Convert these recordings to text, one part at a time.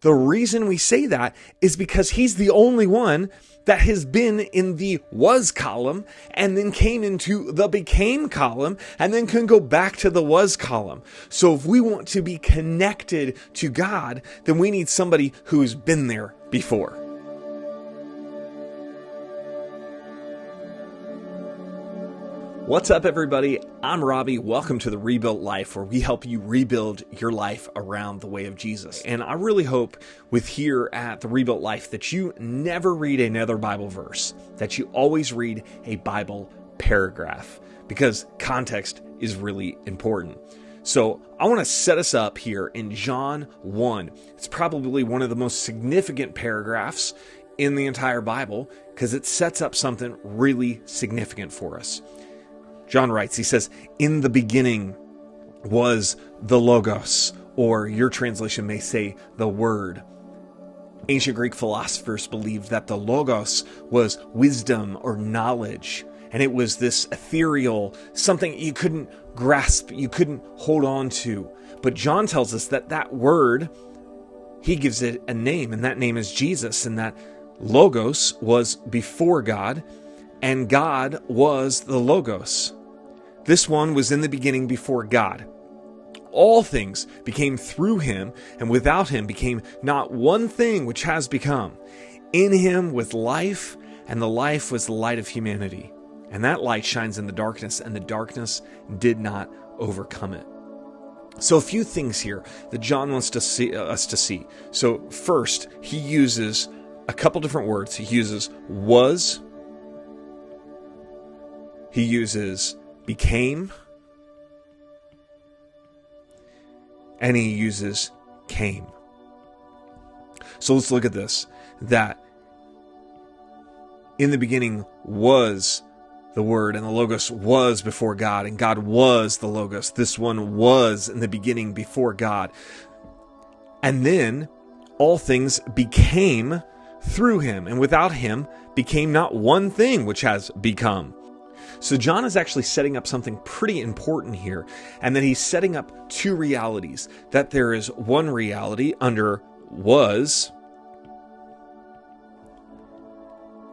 The reason we say that is because he's the only one that has been in the was column and then came into the became column and then can go back to the was column. So if we want to be connected to God, then we need somebody who's been there before. What's up, everybody? I'm Robby. Welcome to the Rebuilt Life, where we help you rebuild your life around the way of Jesus. And I really hope with here at the Rebuilt Life that you never read another Bible verse, that you always read a Bible paragraph, because context is really important. So I want to set us up here in John 1. It's probably one of the most significant paragraphs in the entire Bible because it sets up something really significant for us. John writes, he says, "In the beginning was the Logos," or your translation may say the Word. Ancient Greek philosophers believed that the Logos was wisdom or knowledge, and it was this ethereal, something you couldn't grasp, you couldn't hold on to. But John tells us that that Word, he gives it a name, and that name is Jesus, and that Logos was before God, and God was the Logos. This one was in the beginning before God. All things became through him, and without him became not one thing which has become. In him was life, and the life was the light of humanity. And that light shines in the darkness, and the darkness did not overcome it. So a few things here that John wants us to see. So first, he uses a couple different words. He uses was. He uses became, and he uses came. So let's look at this, that in the beginning was the Word, and the Logos was before God, and God was the Logos. This one was in the beginning before God. And then all things became through him, and without him became not one thing which has become. So John is actually setting up something pretty important here, and that he's setting up two realities. That there is one reality under was,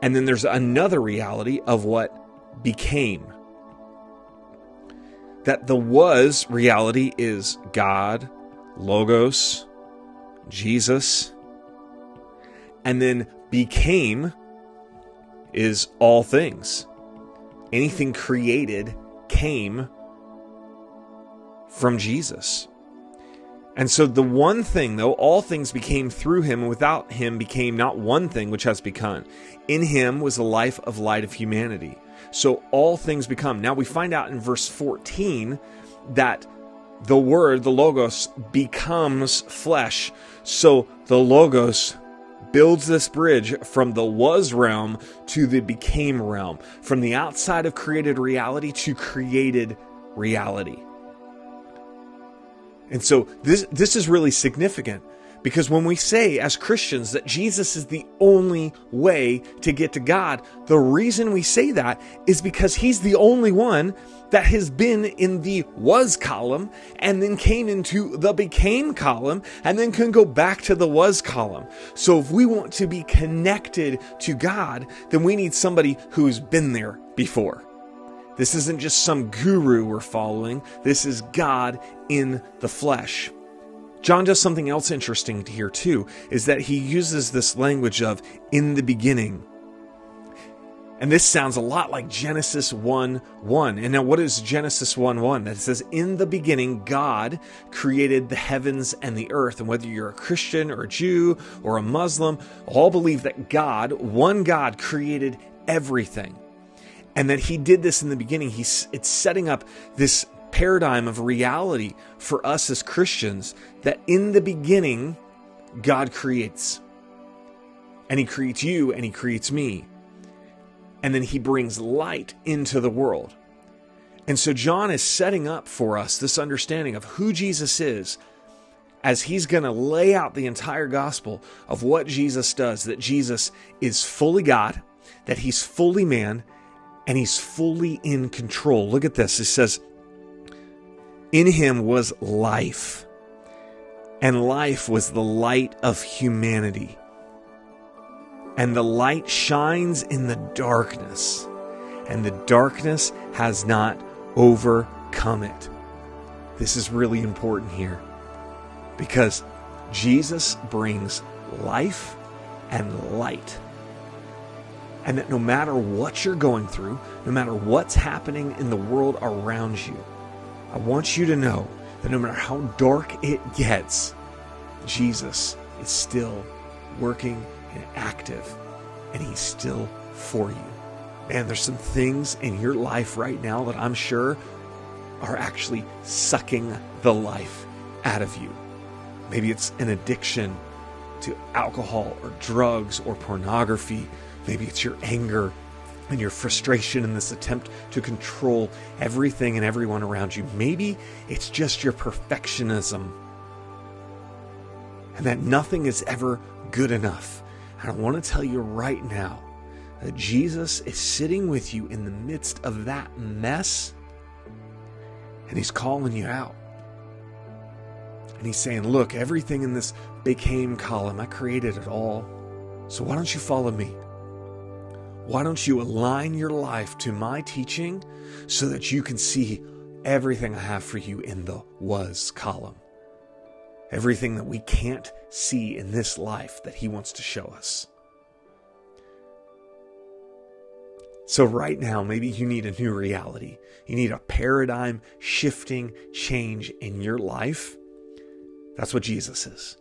and then there's another reality of what became. That the was reality is God, Logos, Jesus, and then became is all things. Anything created came from Jesus. And so the one thing, though, all things became through him, and without him became not one thing which has become. In him was the life of light of humanity. So all things become. Now we find out in verse 14 that the Word, the Logos, becomes flesh. So the Logos builds this bridge from the was realm to the became realm, from the outside of created reality to created reality. And so this is really significant, because when we say as Christians that Jesus is the only way to get to God, the reason we say that is because he's the only one that has been in the was column and then came into the became column and then can go back to the was column. So if we want to be connected to God, then we need somebody who's been there before. This isn't just some guru we're following. This is God in the flesh. John does something else interesting here too, is that he uses this language of in the beginning. And this sounds a lot like Genesis 1:1. And now what is Genesis 1:1? That says, in the beginning, God created the heavens and the earth. And whether you're a Christian or a Jew or a Muslim, all believe that God, one God, created everything. And that he did this in the beginning. It's setting up this paradigm of reality for us as Christians, that in the beginning, God creates. And he creates you and he creates me. And then he brings light into the world. And so John is setting up for us this understanding of who Jesus is, as he's going to lay out the entire gospel of what Jesus does, that Jesus is fully God, that he's fully man, and he's fully in control. Look at this. It says, in him was life, and life was the light of humanity. And the light shines in the darkness, and the darkness has not overcome it. This is really important here, because Jesus brings life and light. And that no matter what you're going through, no matter what's happening in the world around you, I want you to know that no matter how dark it gets, Jesus is still working and active, and he's still for you. Man, there's some things in your life right now that I'm sure are actually sucking the life out of you. Maybe it's an addiction to alcohol or drugs or pornography. Maybe it's your anger and your frustration in this attempt to control everything and everyone around you. Maybe it's just your perfectionism and that nothing is ever good enough. And I want to tell you right now that Jesus is sitting with you in the midst of that mess, and he's calling you out. And he's saying, look, everything in this became column, I created it all. So why don't you follow me? Why don't you align your life to my teaching so that you can see everything I have for you in the was column? Everything that we can't see in this life that he wants to show us. So right now, maybe you need a new reality. You need a paradigm shifting change in your life. That's what Jesus is.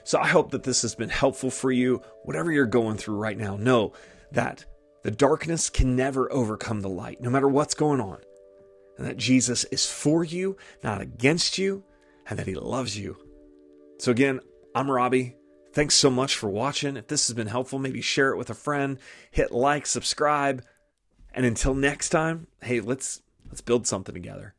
So I hope that this has been helpful for you. Whatever you're going through right now, know that the darkness can never overcome the light, no matter what's going on. And that Jesus is for you, not against you, and that he loves you. So again, I'm Robby. Thanks so much for watching. If this has been helpful, maybe share it with a friend, hit like, subscribe. And until next time, hey, let's build something together.